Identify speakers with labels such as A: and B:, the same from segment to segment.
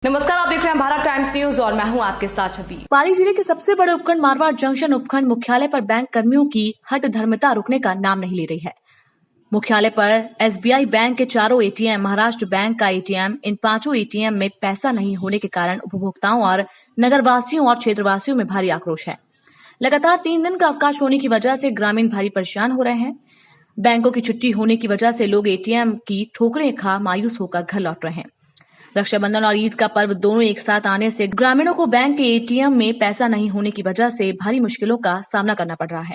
A: नमस्कार, आप देख रहे हैं भारत टाइम्स न्यूज और मैं हूं आपके साथ छवि।
B: पाली जिले के सबसे बड़े उपखंड मारवाड़ जंक्शन उपखंड मुख्यालय पर बैंक कर्मियों की हट धर्मता रुकने का नाम नहीं ले रही है। मुख्यालय पर एसबीआई बैंक के चारों एटीएम, महाराष्ट्र बैंक का एटीएम, इन पांचों एटीएम में पैसा नहीं होने के कारण उपभोक्ताओं और नगरवासियों और क्षेत्रवासियों में भारी आक्रोश है। लगातार 3 दिन का अवकाश होने की वजह से ग्रामीण भारी परेशान हो रहे हैं। बैंकों की छुट्टी होने की वजह से लोग एटीएम की ठोकरें खा मायूस होकर घर लौट रहे हैं। रक्षाबंधन और ईद का पर्व दोनों एक साथ आने से ग्रामीणों को बैंक के एटीएम में पैसा नहीं होने की वजह से भारी मुश्किलों का सामना करना पड़ रहा है।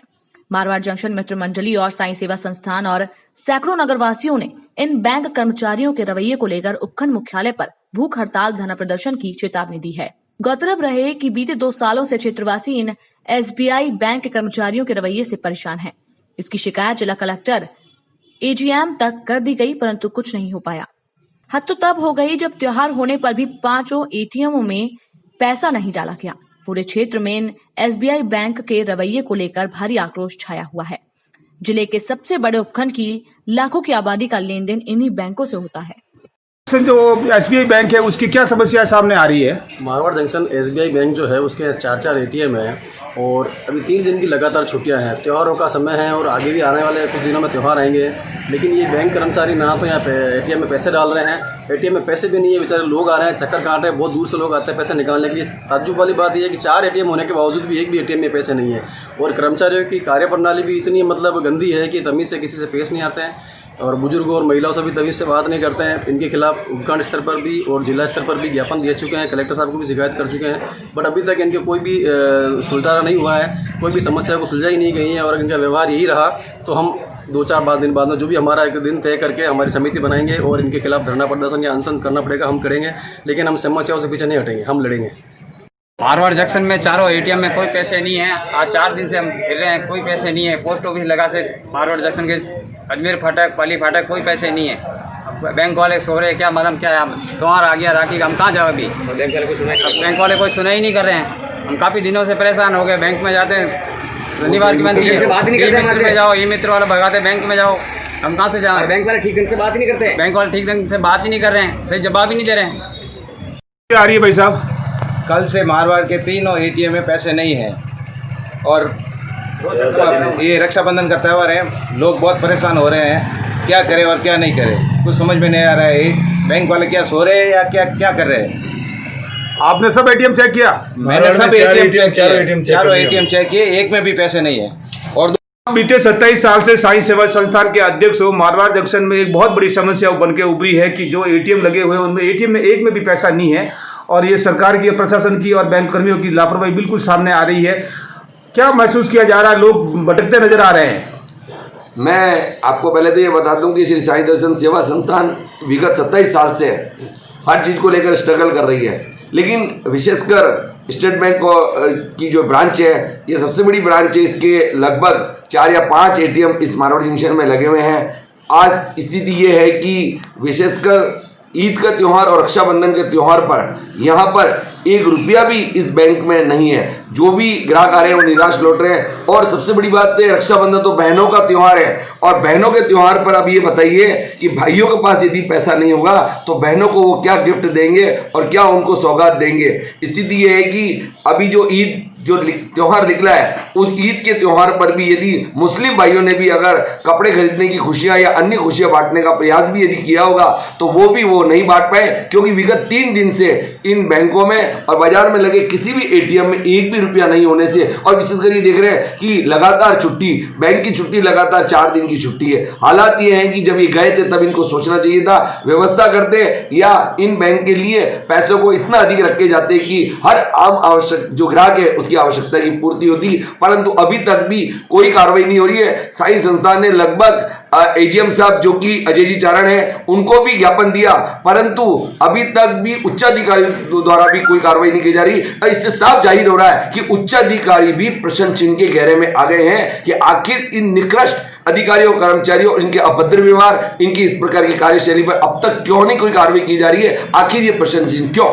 B: मारवाड़ जंक्शन मित्र मंडली और साईं सेवा संस्थान और सैकड़ों नगरवासियों ने इन बैंक कर्मचारियों के रवैये को लेकर उपखंड मुख्यालय पर भूख हड़ताल, धरना प्रदर्शन की चेतावनी दी है। गौरतलब रहे कि बीते 2 सालों से क्षेत्रवासी इन एसबीआई बैंक के कर्मचारियों के रवैये से परेशान है। इसकी शिकायत जिला कलेक्टर एजीएम तक कर दी गई, परंतु कुछ नहीं हो पाया। हद तो तब हो गई जब त्योहार होने पर भी 5 एटीएमों में पैसा नहीं डाला गया। पूरे क्षेत्र में एसबीआई बैंक के रवैये को लेकर भारी आक्रोश छाया हुआ है। जिले के सबसे बड़े उपखंड की लाखों की आबादी का लेन देन इन्हीं बैंकों से होता है।
C: जो एसबीआई बैंक है उसकी क्या समस्या सामने आ रही है?
D: मारवाड़ जंक्शन एसबीआई बैंक जो है उसके 4 एटीएम है और अभी 3 दिन की लगातार छुट्टियां हैं। त्योहारों का समय है और आगे भी आने वाले कुछ दिनों में त्यौहार आएंगे, लेकिन ये बैंक कर्मचारी ना तो यहाँ पे एटीएम में पैसे डाल रहे हैं, एटीएम में पैसे भी नहीं है। बेचारे लोग आ रहे हैं, चक्कर काट रहे हैं, बहुत दूर से लोग आते हैं पैसे निकालने के लिए। ताज्जुब वाली बात यह है कि 4 एटीएम होने के बावजूद भी एक भी एटीएम में पैसे नहीं है और कर्मचारियों की कार्यप्रणाली भी इतनी गंदी है कि तमीज़ से किसी से पेश नहीं आते हैं और बुजुर्गों और महिलाओं से भी तमीज़ से बात नहीं करते हैं। इनके खिलाफ उपखंड स्तर पर भी और जिला स्तर पर भी ज्ञापन दे चुके हैं, कलेक्टर साहब को भी शिकायत कर चुके हैं, बट अभी तक इनके कोई भी सुलझाना नहीं हुआ है, कोई भी समस्या को सुलझाई नहीं गई है और इनका व्यवहार यही रहा तो हम 2-4 दिन बाद में जो भी हमारा एक दिन तय करके हमारी समिति बनाएंगे और इनके खिलाफ धरना प्रदर्शन या अनशन करना पड़ेगा, हम करेंगे, लेकिन हम समस्याओं से पीछे नहीं हटेंगे, हम लड़ेंगे।
E: मारवाड़ जंक्शन में चारों एटीएम में कोई पैसे नहीं है। आज 4 दिन से हम फिर रहे हैं, कोई पैसे नहीं है। पोस्ट ऑफिस लगा से मारवाड़ जंक्शन के अजमेर फाटक, पाली फाटक कोई पैसे नहीं है। बैंक वाले सो रहे, क्या मालूम क्या है, त्योहार आ गया राखी का, हम कहाँ जाओ अभी? बैंक वाले कोई सुनाई नहीं कर रहे हैं। हम काफ़ी दिनों से परेशान हो गए। बैंक में जाते हैं, शनिवार की बनती है, बात नहीं करते में जाओ, ई मित्र वाले भगाते, बैंक में जाओ, हम कहाँ से जाओ? बैंक वाले ठीक ढंग से बात नहीं करते, बैंक वाले ठीक ढंग से बात ही नहीं कर रहे हैं, फिर जवाब ही नहीं दे रहे हैं।
C: क्या आ रही है भाई साहब?
F: कल से मारवाड़ के 3 एटीएम में पैसे नहीं हैं और ये रक्षाबंधन का त्यौहार है, लोग बहुत परेशान हो रहे हैं, क्या करें और क्या नहीं करें, कुछ समझ में नहीं आ रहा है। बैंक वाले क्या सो रहे हैं या क्या कर रहे हैं?
C: आपने सब एटीएम चेक किया?
F: मैंने सब चारों एटीएम चेक किए, एक में भी पैसे नहीं है। और
C: बीते 27 साल से साईं सेवा संस्थान के अध्यक्ष हो। मारवाड़ जंक्शन में एक बहुत बड़ी समस्या बन के उभरी है कि जो एटीएम लगे हुए हैं उनमें एटीएम में एक में भी पैसा नहीं है और ये सरकार की, प्रशासन की और बैंक कर्मियों की लापरवाही बिल्कुल सामने आ रही है। क्या महसूस किया जा रहा है? लोग भटकते नजर आ रहे हैं।
G: मैं आपको पहले तो ये बता दूं कि श्री साईं दर्शन सेवा संस्थान विगत 27 साल से हर चीज़ को लेकर स्ट्रगल कर रही है, लेकिन विशेषकर स्टेट बैंक की जो ब्रांच है ये सबसे बड़ी ब्रांच है। इसके लगभग 4 या 5 एटीएम इस मारवाड़ जंक्शन में लगे हुए हैं। आज स्थिति ये है कि विशेषकर ईद का त्यौहार और रक्षाबंधन के त्यौहार पर यहाँ पर 1 रुपया भी इस बैंक में नहीं है। जो भी ग्राहक आ रहे हैं वो निराश लौट रहे हैं। और सबसे बड़ी बात है, रक्षाबंधन तो बहनों का त्यौहार है और बहनों के त्यौहार पर अब ये बताइए कि भाइयों के पास यदि पैसा नहीं होगा तो बहनों को वो क्या गिफ्ट देंगे और क्या उनको सौगात देंगे। स्थिति ये है कि अभी जो ईद जो त्यौहार निकला है उस ईद के त्यौहार पर भी यदि मुस्लिम भाइयों ने भी अगर कपड़े खरीदने की खुशियां या अन्य खुशियां बांटने का प्रयास भी यदि किया होगा तो वो भी नहीं बांट पाए, क्योंकि विगत 3 दिन से इन बैंकों में और बाजार में लगे किसी भी एटीएम में एक भी रुपया नहीं होने से, और विशेषकर ये देख रहे हैं कि लगातार छुट्टी, बैंक की छुट्टी लगातार 4 दिन की छुट्टी है। हालात ये हैं कि जब ये गए थे तब इनको सोचना चाहिए था, व्यवस्था करते या इन बैंक के लिए पैसों को इतना अधिक रखे जाते कि हर आम आवश्यक जो ग्राहक है उसकी आवश्यकता की पूर्ति होती, परंतु अभी तक भी कोई कार्रवाई नहीं हो रही है। साईं संस्थान ने लगभग एजीएम साहब जो कि अजय जी चारण है उनको भी ज्ञापन दिया, परंतु अभी तक भी उच्चाधिकारी द्वारा भी कोई कार्रवाई नहीं की जा रही। इससे साफ जाहिर हो रहा है कि उच्चाधिकारी भी प्रश्न चिन्ह के घेरे में आ गए हैं कि आखिर इन निकृष्ट अधिकारियों, कर्मचारियों, इनके अभद्र व्यवहार, इनकी इस प्रकार की कार्यशैली पर अब तक क्यों नहीं कोई कार्रवाई की जा रही है? आखिर ये प्रश्न चिन्ह क्यों?